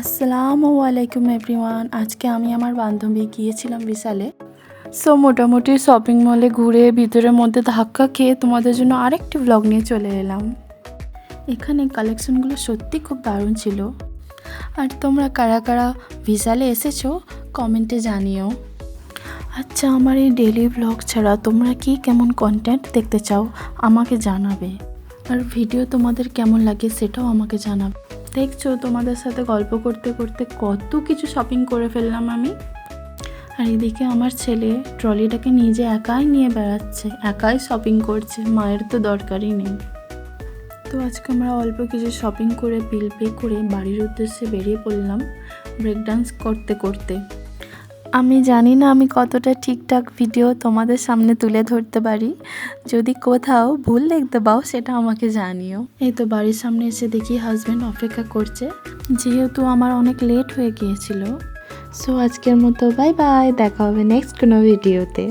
আসসালামু আলাইকুম এভরিওয়ান। আজকে আমি আমার বান্ধবী গিয়েছিলাম বিশালে। সো মোটামুটি শপিং মলে ঘুরে ভিতরের মধ্যে ধাক্কা খেয়ে তোমাদের জন্য আরেকটি ব্লগ নিয়ে চলে এলাম। এখানে কালেকশনগুলো সত্যি খুব দারুণ ছিল। আর তোমরা কারা কারা বিশালে এসেছো কমেন্টে জানিও। আচ্ছা, আমার এই ডেইলি ব্লগ ছাড়া তোমরা কি কেমন কন্টেন্ট দেখতে চাও আমাকে জানাবে। আর ভিডিও তোমাদের কেমন লাগে সেটাও আমাকে জানাবে। দেখছো, তোমাদের সাথে গল্প করতে করতে কত কিছু শপিং করে ফেললাম আমি। আর এদিকে আমার ছেলে ট্রলিটাকে নিজে একাই নিয়ে বেড়াচ্ছে, একাই শপিং করছে, মায়ের তো দরকারই নেই। তো আজকে আমরা অল্প কিছু শপিং করে বিল পে করে বাড়ির উদ্দেশ্যে বেরিয়ে পড়লাম ব্রেক ডান্স করতে করতে। আমি জানি না আমি কতটা ঠিকঠাক ভিডিও তোমাদের সামনে তুলে ধরতে পারি। যদি কোথাও ভুল দেখতে পাও সেটা আমাকে জানিও। এই তো বাড়ির সামনে এসে দেখি হাজব্যান্ড অপেক্ষা করছে, যেহেতু আমার অনেক লেট হয়ে গিয়েছিল। সো আজকের মতো বাই বাই, দেখা হবে নেক্সট কোনো ভিডিওতে।